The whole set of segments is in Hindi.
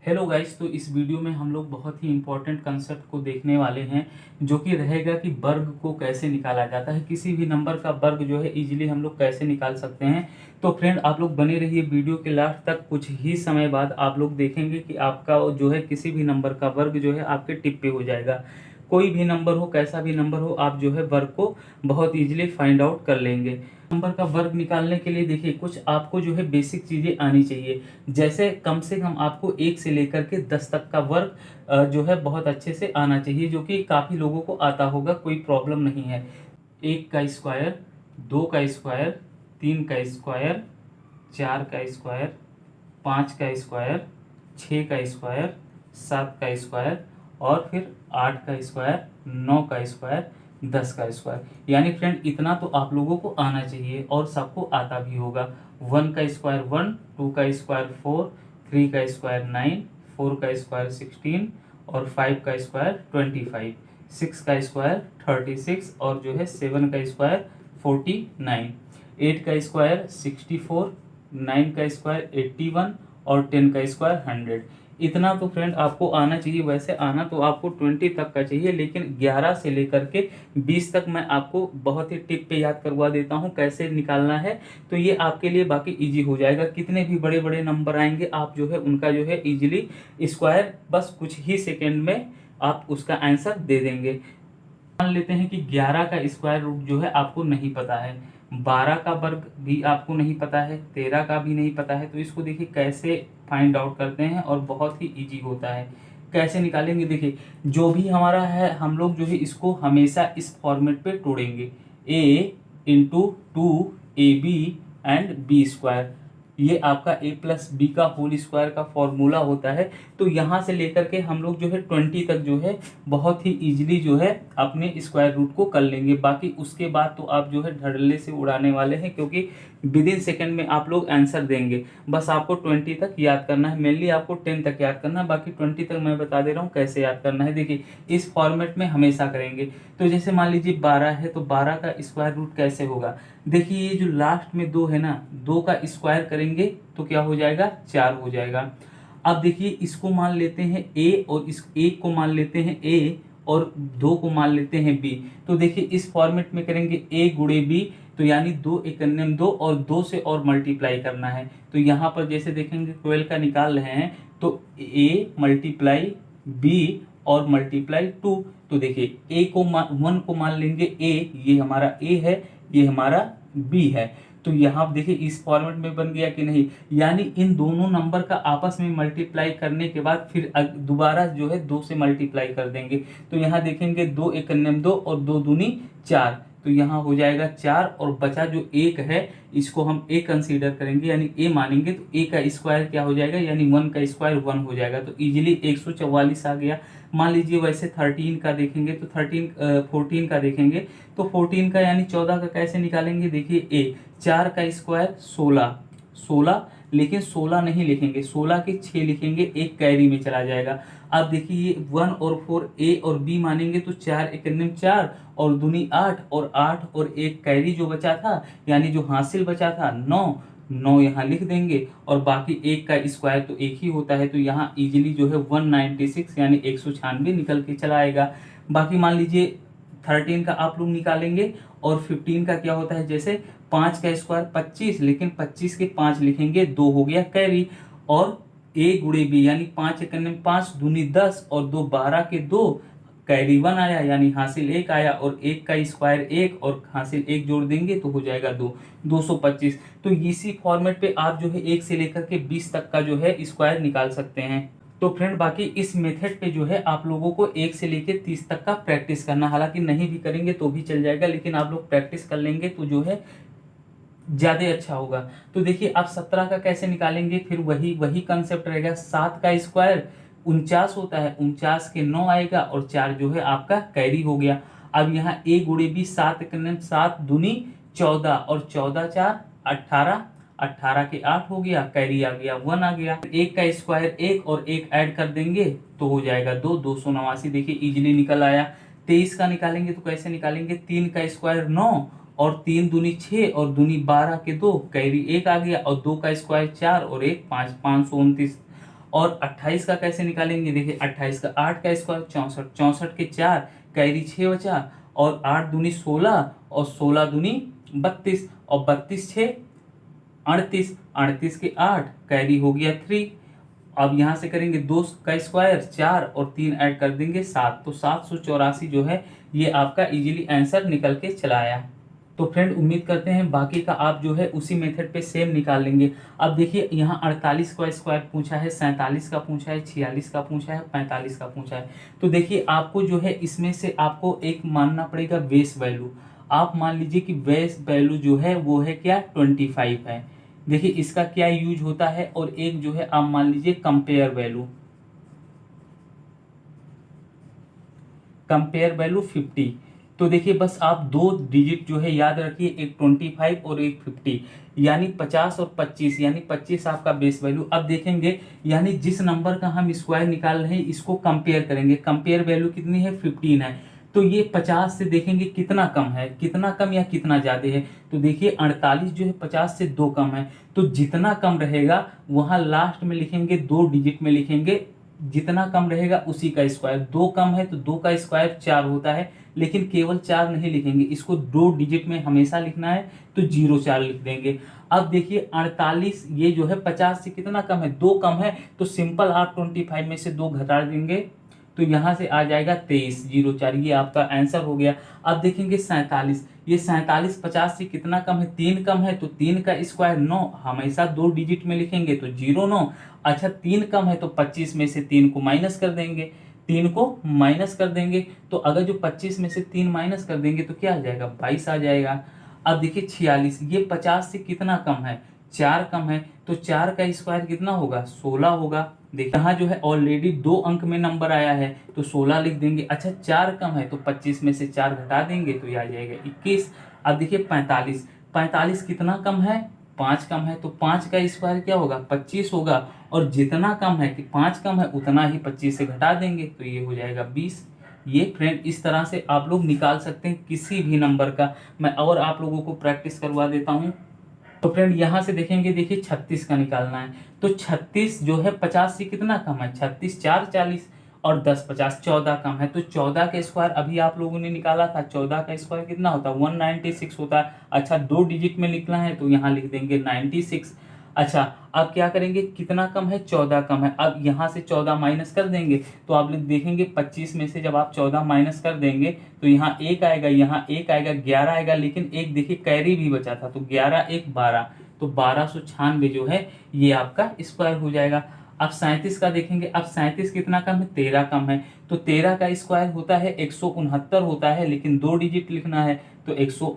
Hello guys. तो इस वीडियो में हम लोग बहुत ही इंपॉर्टेंट कंसेप्ट को देखने वाले हैं, जो कि रहेगा कि वर्ग को कैसे निकाला जाता है। किसी भी नंबर का वर्ग जो है इजीली हम लोग कैसे निकाल सकते हैं। तो फ्रेंड, आप लोग बने रहिए वीडियो के लास्ट तक। कुछ ही समय बाद आप लोग देखेंगे कि आपका जो है किसी भी नंबर का वर्ग जो है आपके टिप पे हो जाएगा। कोई भी नंबर हो, कैसा भी नंबर हो, आप जो है वर्ग को बहुत इजीली फाइंड आउट कर लेंगे। नंबर का वर्ग निकालने के लिए देखिए, कुछ आपको जो है बेसिक चीजें आनी चाहिए। जैसे कम से कम आपको 1 से लेकर के 10 तक का वर्ग जो है बहुत अच्छे से आना चाहिए, जो कि काफी लोगों को आता होगा, कोई प्रॉब्लम नहीं है। 1 का स्क्वायर, 2 का स्क्वायर, 3 का स्क्वायर, 4 का स्क्वायर, 5 का स्क्वायर, 6 का स्क्वायर, 7 का स्क्वायर, और फिर 8 का स्क्वायर, 9 का स्क्वायर, 10 का स्क्वायर। यानी फ्रेंड, इतना तो आप लोगों को आना चाहिए और सबको आता भी होगा। 1 का स्क्वायर 1, 2 का स्क्वायर 4, 3 का स्क्वायर 9, 4 का स्क्वायर 16, और 5 का स्क्वायर 25, 6 का स्क्वायर 36, और जो है 7 का स्क्वायर 49, 8 का स्क्वायर 64, 9 का स्क्वायर 81, और 10 का स्क्वायर 100। इतना तो फ्रेंड आपको आना चाहिए। वैसे आना तो आपको 20 तक का चाहिए, लेकिन 11 से लेकर के 20 तक मैं आपको बहुत ही टिप पे याद करवा देता हूँ कैसे निकालना है। तो ये आपके लिए बाकी इजी हो जाएगा। कितने भी बड़े बड़े नंबर आएंगे, आप जो है उनका जो है इजीली स्क्वायर बस कुछ ही सेकेंड में आप उसका आंसर दे देंगे। मान लेते हैं कि 11 का स्क्वायर रूट जो है आपको नहीं पता है, 12 का वर्ग भी आपको नहीं पता है, 13 का भी नहीं पता है। तो इसको देखिए कैसे फाइंड आउट करते हैं, और बहुत ही इजी होता है। कैसे निकालेंगे, देखिए जो भी हमारा है हम लोग जो है इसको हमेशा इस फॉर्मेट पे तोड़ेंगे। a × 2 ab and B square, ये आपका a+b का होल स्क्वायर का फॉर्मूला होता है। तो यहाँ से लेकर के हम लोग जो है 20 तक जो है बहुत ही इजीली जो है अपने स्क्वायर रूट को कर लेंगे। बाकी उसके बाद तो आप जो है धड़ल्ले से उड़ाने वाले हैं, क्योंकि विद इन सेकेंड में आप लोग आंसर देंगे। बस आपको 20 तक याद करना है। मेनली आपको 10 तक याद करना है, बाकी 20 तक मैं बता दे रहा हूँ कैसे याद करना है। देखिए इस फॉर्मेट में हमेशा करेंगे। तो जैसे मान लीजिए 12 है, तो 12 का स्क्वायर रूट कैसे होगा। देखिए ये जो लास्ट में 2 है ना, 2 का स्क्वायर करेंगे तो क्या हो जाएगा, 4 हो जाएगा। अब देखिए इसको मान लेते हैं a, और इस एक को मान लेते हैं a, और 2 को मान लेते हैं b। तो देखिए इस फॉर्मेट में करेंगे a × b, तो यानी 2 एकन्यम 2, और 2 से और मल्टीप्लाई करना है। तो यहाँ पर जैसे देखेंगे 12 का निकाल रहे हैं, तो a × b और मल्टीप्लाई 2। तो देखिए a को 1 को मान लेंगे a, ये हमारा a है, ये हमारा b है। तो यहाँ देखिए इस फॉर्मेट में बन गया कि नहीं। यानी इन दोनों नंबर का आपस में मल्टीप्लाई करने के बाद फिर दोबारा जो है 2 से मल्टीप्लाई कर देंगे। तो यहाँ देखेंगे 2 एकन्यम 2 और 2 दूनी 4, तो यहाँ हो जाएगा 4, और बचा जो 1 है इसको हम a कंसीडर करेंगे, यानी a मानेंगे। तो a का स्क्वायर क्या हो जाएगा, यानी 1 का स्क्वायर 1 हो जाएगा। तो इजीली 144 आ गया। मान लीजिए वैसे 13 का देखेंगे, तो 14 का देखेंगे, तो 14 का यानी 14 का कैसे निकालेंगे। देखिए a, 4 का स्क्वायर 16, 16, लेकिन 16 नहीं लिखेंगे, 16 के 6 लिखेंगे, एक कैरी में चला जाएगा। अब देखिए 1 और 4 a और b मानेंगे, तो 4 एकन्यम 4 और दूनी 8, और 8 और एक कैरी जो बचा था, यानी जो हासिल बचा था 9, 9 यहाँ लिख देंगे, और बाकी 1 का स्क्वायर तो 1 ही होता है। तो यहाँ इजीली जो है 196 यानी 196 निकल के चला आएगा। बाकी मान लीजिए 13 का आप लोग निकालेंगे, और 15 का क्या होता है, जैसे 5 का स्क्वायर 25, लेकिन 25 के 5 लिखेंगे, 2 हो गया कैरी, और a × b यानी 5 एकन्यम 5 दूनी 10, और 2 12 के 2, कैरी 1 आया, यानी हासिल 1 आया, और 1 का स्क्वायर 1 और हासिल 1 जोड़ देंगे तो हो जाएगा 2, 225। तो इसी फॉर्मेट पे आप जो है 1 से लेकर के 20 तक का जो है स्क्वायर निकाल सकते हैं। तो फ्रेंड, बाकी इस मेथड पे जो है आप लोगों को 1 से लेकर 30 तक का प्रैक्टिस करना। हालांकि नहीं भी करेंगे तो भी चल जाएगा, लेकिन आप लोग प्रैक्टिस कर लेंगे तो जो है ज्यादा अच्छा होगा। तो देखिए आप 17 का कैसे निकालेंगे, फिर वही कंसेप्ट रहेगा। 7 का स्क्वायर 49 होता है, 49 के 9 आएगा, और 4 जो है आपका कैरी हो गया। अब यहाँ a × b 7 एकन्यम 7 दूनी 14, और 14 4 18, 18 के 8 हो गया, कैरी आ गया 1 आ गया। 1 का स्क्वायर 1 और 1 ऐड कर देंगे तो हो जाएगा 2, 289। देखिए इजीली निकल आया। 23 का निकालेंगे तो कैसे निकालेंगे, 3 का स्क्वायर 9, और 3 दूनी 6, और दूनी 12 के 2, कैरी 1 आ गया, और 2 का स्क्वायर 4 और 1 5, 529। और 28 का कैसे निकालेंगे, देखिए 28 का 8 का स्क्वायर 64, 64 के 4, कैरी 6 बचा, और 8 दूनी 16 और 16 दूनी 32, और 32 6 38, 38 के 8, कैरी हो गया 3। अब यहाँ से करेंगे 2 का स्क्वायर 4 और 3 ऐड कर देंगे 7, तो 784 जो है ये आपका इजीली आंसर निकल के चला आया। तो फ्रेंड उम्मीद करते हैं बाकी का आप जो है उसी मेथड पे सेम निकाल लेंगे। अब देखिए यहाँ 48 का स्क्वायर पूछा है, 47 का पूछा है, 46 का पूछा है, 45 का पूछा है। तो देखिए आपको जो है इसमें से आपको एक मानना पड़ेगा बेस वैल्यू। आप मान लीजिए कि बेस वैल्यू जो है वो है क्या, 25 है। देखिए इसका क्या यूज होता है, और एक जो है आप मान लीजिए कंपेयर वैल्यू, कंपेयर वैल्यू 50। तो देखिए बस आप 2 डिजिट जो है याद रखिए, एक 25 और एक 50, यानी 50 और 25, यानी 25 आपका बेस वैल्यू। अब देखेंगे यानी जिस नंबर का हम स्क्वायर निकाल रहे हैं इसको कंपेयर करेंगे, कंपेयर वैल्यू कितनी है, 15 है। तो ये 50 से देखेंगे कितना कम है, कितना कम या कितना ज्यादा है। तो देखिए 48 जो है 50 से 2 कम है, तो जितना कम रहेगा वहां लास्ट में लिखेंगे 2 डिजिट में लिखेंगे, जितना कम रहेगा उसी का स्क्वायर। 2 कम है तो 2 का स्क्वायर 4 होता है, लेकिन केवल 4 नहीं लिखेंगे, इसको 2 डिजिट में हमेशा लिखना है, तो 04 लिख देंगे। अब देखिए 48 ये जो है 50 से कितना कम है, 2 कम है, तो सिंपल आप 25 में से 2 घटा देंगे, तो यहां से आ जाएगा 23, 04, ये आपका आंसर हो गया। अब देखेंगे 47, ये 47 50 से कितना कम है, 3 कम है, तो 3 का स्क्वायर 9, हमेशा 2 डिजिट में लिखेंगे, तो 09। अच्छा 3 कम है तो 25 में से 3 को माइनस कर देंगे, 3 को माइनस कर देंगे, तो अगर जो 25 में से 3 माइनस कर देंगे तो क्या आ जाएगा, 22 आ जाएगा। अब देखिए 46, ये 50 से कितना कम है, 4 कम है, तो 4 का स्क्वायर कितना होगा, 16 होगा। देखिए यहाँ जो है ऑलरेडी 2 अंक में नंबर आया है, तो 16 लिख देंगे। अच्छा 4 कम है तो 25 में से 4 घटा देंगे, तो ये आ जाएगा 21। अब देखिए 45, 45 कितना कम है, 5 कम है, तो 5 का स्क्वायर क्या होगा, 25 होगा, और जितना कम है कि 5 कम है उतना ही 25 से घटा देंगे, तो ये हो जाएगा 20। ये फ्रेंड इस तरह से आप लोग निकाल सकते हैं किसी भी नंबर का। मैं और आप लोगों को प्रैक्टिस करवा देता हूँ। तो फ्रेंड यहाँ से देखेंगे, देखिए 36 का निकालना है, तो 36 जो है 50 से कितना कम है, 36 4 40 और 10 50, 14 कम है, तो 14 का स्क्वायर अभी आप लोगों ने निकाला था, 14 का स्क्वायर कितना होता है, 196 होता है। अच्छा 2 डिजिट में लिखना है तो यहाँ लिख देंगे 96। अच्छा अब क्या करेंगे, कितना कम है, 14 कम है। अब यहाँ से 14 माइनस कर देंगे, तो आप लोग देखेंगे 25 में से जब आप 14 माइनस कर देंगे तो यहाँ 1 आएगा, यहाँ 1 आएगा, 11 आएगा, लेकिन एक देखिए कैरी भी बचा था, तो 11 1 12, तो 1296 जो है ये आपका स्क्वायर हो जाएगा। अब 37 का देखेंगे, अब 37 कितना कम है, 13 कम है, तो 13 का स्क्वायर होता है 169 होता है, लेकिन 2 डिजिट लिखना है, तो 100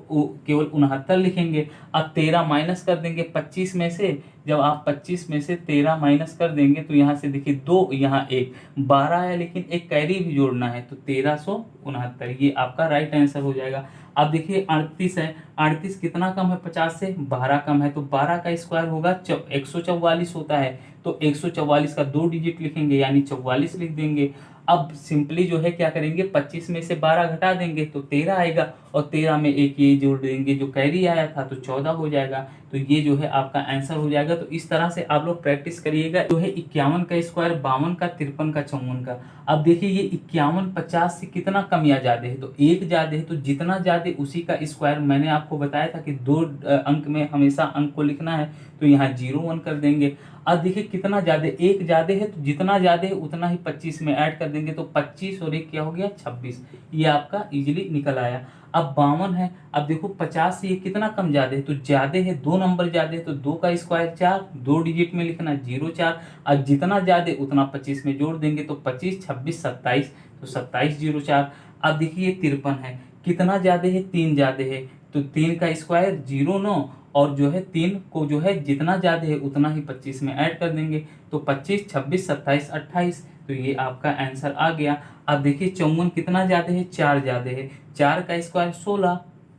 केवल 69 लिखेंगे। अब 13 माइनस कर देंगे 25 में से, जब आप 25 में से 13 माइनस कर देंगे तो यहाँ से देखिए 2, यहाँ 1, 12 है, लेकिन एक कैरी भी जोड़ना है, तो 1369 ये आपका राइट आंसर हो जाएगा। अब देखिए 38 है, 38 कितना कम है 50 से, 12 कम है, तो 12 का स्क्वायर होगा 144 होता है, तो 144 का 2 डिजिट लिखेंगे, यानी 44 लिख देंगे। अब सिंपली जो है क्या करेंगे, 25 में से 12 घटा देंगे तो 13 आएगा, और 13 में एक ये जोड़ देंगे जो कैरी आया था, तो 14 हो जाएगा, तो ये जो है आपका आंसर हो जाएगा। तो इस तरह से आप लोग प्रैक्टिस करिएगा। जो है 51 का स्क्वायर 52 का, 53 का, 54 का। अब देखिए ये 51 50 से कितना कम या ज्यादा है, तो 1 ज्यादा है, तो जितना ज्यादा उसी का स्क्वायर। मैंने आपको बताया था कि 2 अंक में हमेशा अंक को लिखना है, तो यहाँ 01 कर देंगे। अब देखिए कितना ज्यादा, 1 ज्यादा है, तो जितना ज्यादा है उतना ही 25 में ऐड कर देंगे, तो 25 और 1 क्या हो गया, 26। ये आपका इजीली निकल आया। अब 52 है, अब देखो 50 से ये कितना कम ज्यादा है, तो ज्यादा है, 2 नंबर ज्यादा है, तो 2 का स्क्वायर 4, 2 डिजिट में लिखना 04। अब जितना ज्यादा उतना 25 में जोड़ देंगे, तो 25 26 27, तो 27 04। अब देखिए 53 है, कितना ज्यादा है, 3 ज्यादा है, तो 3 का स्क्वायर 09, और जो है 3 को जो है जितना ज्यादा है उतना ही 25 में ऐड कर देंगे, तो 25 26 27 28, तो ये आपका आंसर आ गया। अब देखिए 54 कितना ज्यादा है, 4 ज्यादा है, 4 का स्क्वायर 16,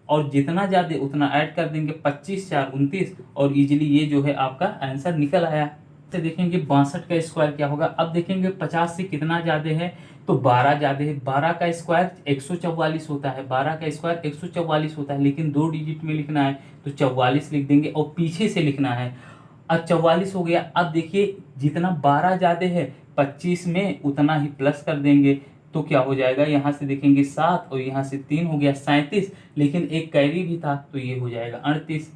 और जितना ज्यादा उतना ऐड कर देंगे, 25 4 29, और इजीली ये जो है आपका आंसर निकल आया। से देखेंगे 62 का स्क्वायर क्या होगा। अब देखेंगे 50 से कितना ज्यादा है, तो 12 ज्यादा है, 12 का स्क्वायर 144 होता है, 12 का स्क्वायर 144 होता है, लेकिन 2 डिजिट में लिखना है, तो 44 लिख देंगे, और पीछे से लिखना है, अब 44 हो गया। अब देखिए जितना 12 ज्यादा है 25 में, उतना ही प्लस कर देंगे तो क्या हो जाएगा, यहाँ से देखेंगे 7 और यहाँ से 3 हो गया 37, लेकिन एक कैरी भी था तो ये हो जाएगा 38।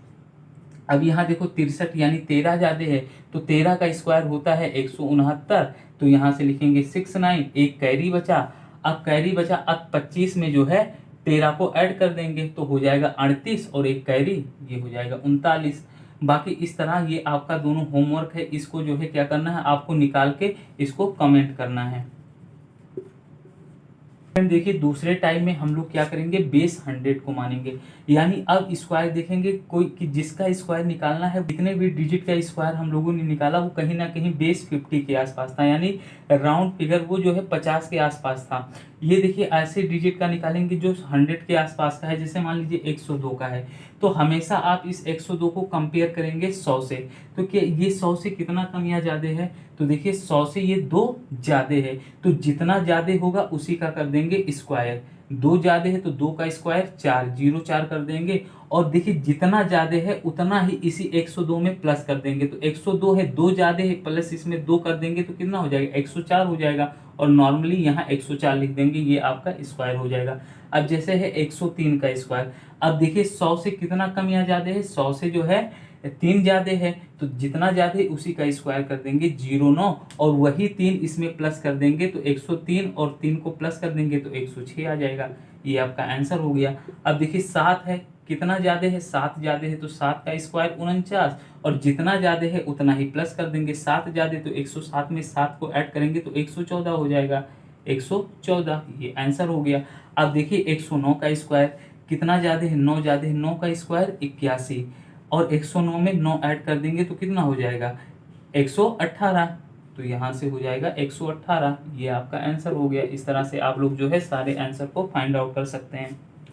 अब यहाँ देखो 63 यानी 13 ज्यादा है, तो 13 का स्क्वायर होता है 169, तो यहाँ से लिखेंगे 69, एक कैरी बचा। अब कैरी बचा, अब 25 में जो है 13 को ऐड कर देंगे तो हो जाएगा 38 और एक कैरी, ये हो जाएगा 39। बाकी इस तरह ये आपका दोनों होमवर्क है, इसको जो है क्या करना है, आपको निकाल के इसको कमेंट करना है। देखिए दूसरे टाइम में हम लोग क्या करेंगे, बेस 100 को मानेंगे, यानी अब स्क्वायर देखेंगे कोई कि जिसका स्क्वायर निकालना है, जितने भी डिजिट का स्क्वायर हम लोगों ने निकाला वो कहीं ना कहीं बेस 50 के आसपास था, यानी राउंड फिगर वो जो है 50 के आसपास था। ये देखिए ऐसे डिजिट का निकालेंगे जो 100 के आसपास का है, जैसे मान लीजिए 102 का है, तो हमेशा आप इस 102 को कंपेयर करेंगे 100 से, तो क्या ये 100 से कितना कम या ज्यादा है, तो देखिए 100 से ये 2 ज्यादा है, तो जितना ज्यादा होगा उसी का कर देंगे स्क्वायर। 2 ज्यादा है तो 2 का स्क्वायर 4, 0 4 कर देंगे, और देखिए जितना ज्यादा है उतना ही इसी 102 में प्लस कर देंगे, तो 102 है, 2 ज्यादा है प्लस इसमें 2 कर देंगे तो कितना हो जाएगा 104 हो जाएगा, और नॉर्मली यहाँ 104 लिख देंगे, ये आपका स्क्वायर हो जाएगा। अब जैसे है 103 का स्क्वायर, अब देखिए 100 से कितना कम या ज्यादा है, 100 से जो है 3 ज्यादा है, तो जितना ज्यादा है उसी का स्क्वायर कर देंगे 09, और वही 3 इसमें प्लस कर देंगे तो 103, और 3 को प्लस कर देंगे तो 106 आ जाएगा, ये आपका आंसर हो गया। अब देखिए 7 है, कितना ज्यादा है, 7 ज्यादा है, तो 7 का स्क्वायर 49, और जितना ज्यादा है उतना ही प्लस कर देंगे, 7 ज्यादा है तो 107 में 7 को ऐड करेंगे तो 114 हो जाएगा, 114, ये आंसर हो गया। अब देखिए 109 का स्क्वायर, कितना ज्यादा है, 9 ज्यादा है, 9 का स्क्वायर 81, और 109 में 9 ऐड कर देंगे तो कितना हो जाएगा 118, तो यहाँ से हो जाएगा 118, ये आपका आंसर हो गया। इस तरह से आप लोग जो है सारे आंसर को फाइंड आउट कर सकते हैं।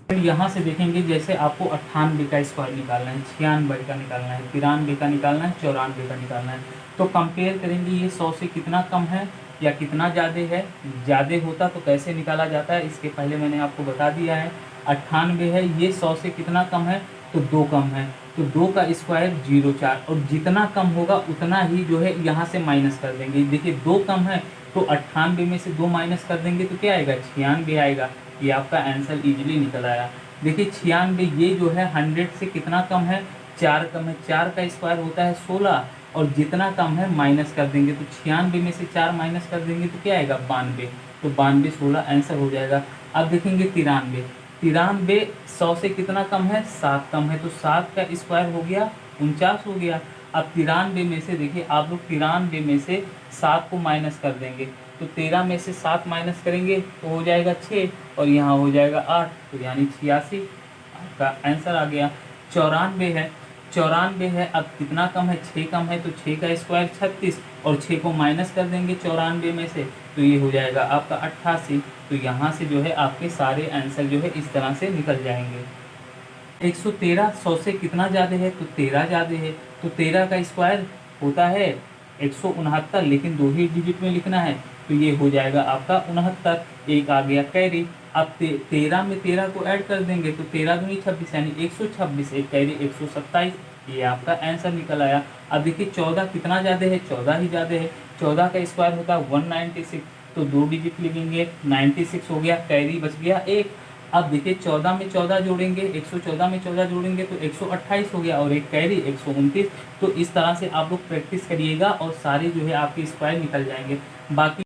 फिर यहाँ से देखेंगे जैसे आपको 98 का स्क्वायर निकालना है, 96 का निकालना है, 93 का निकालना है, 94 का निकालना है, तो कंपेयर करेंगे ये 100 से कितना कम है या कितना ज़्यादा है। ज़्यादा होता तो कैसे निकाला जाता है, इसके पहले मैंने आपको बता दिया है। 98 है, ये 100 से कितना कम है, तो 2 कम है, तो 2 का स्क्वायर 04, और जितना कम होगा उतना ही जो है यहाँ से माइनस कर देंगे। देखिए 2 कम है तो 98 में से 2 माइनस कर देंगे तो क्या आएगा 96 आएगा, ये आपका आंसर इजीली निकल आया। देखिए 96 ये जो है 100 से कितना कम है, 4 कम है, 4 का स्क्वायर होता है 16, और जितना कम है माइनस कर देंगे, तो 96 में से 4 माइनस कर देंगे तो क्या आएगा 92, तो 92 16 आंसर हो जाएगा। अब देखेंगे 93, 93 100 से कितना कम है, 7 कम है, तो 7 का स्क्वायर हो गया 49 हो गया। अब 93 में से देखिए आप लोग 93 में से 7 को माइनस कर देंगे, तो 13 में से 7 माइनस करेंगे तो हो जाएगा 6, और यहाँ हो जाएगा 8, तो यानी 86 आपका आंसर आ गया। 94 है, 94 है, अब कितना कम है, 6 कम है, तो 6 का स्क्वायर 36, और 6 को माइनस कर देंगे 94 में से तो ये हो जाएगा आपका 88, तो यहाँ से जो है आपके सारे आंसर जो है इस तरह से निकल जाएंगे। 113 100 से कितना ज़्यादा है, तो 13 ज़्यादा है, तो 13 का स्क्वायर होता है 169, लेकिन 2 ही डिजिट में लिखना है तो ये हो जाएगा आपका 69, एक आ गया कैरी। अब 13 में 13 को ऐड कर देंगे तो 13 दूनी 26 यानी 126, एक कैरी 127, ये आपका आंसर निकल आया। अब देखिए 14 कितना ज़्यादा है, 14 ही ज़्यादा है, 14 का स्क्वायर होता है 196, तो 2 डिजिट लिखेंगे 96 हो गया, कैरी बच गया एक। अब देखिए 14 में 14 जोड़ेंगे, 114 में 14 जोड़ेंगे तो 128 हो गया, और एक कैरी 129, तो इस तरह से आप लोग प्रैक्टिस करिएगा और सारे जो है आपके स्क्वायर निकल जाएंगे। बाकी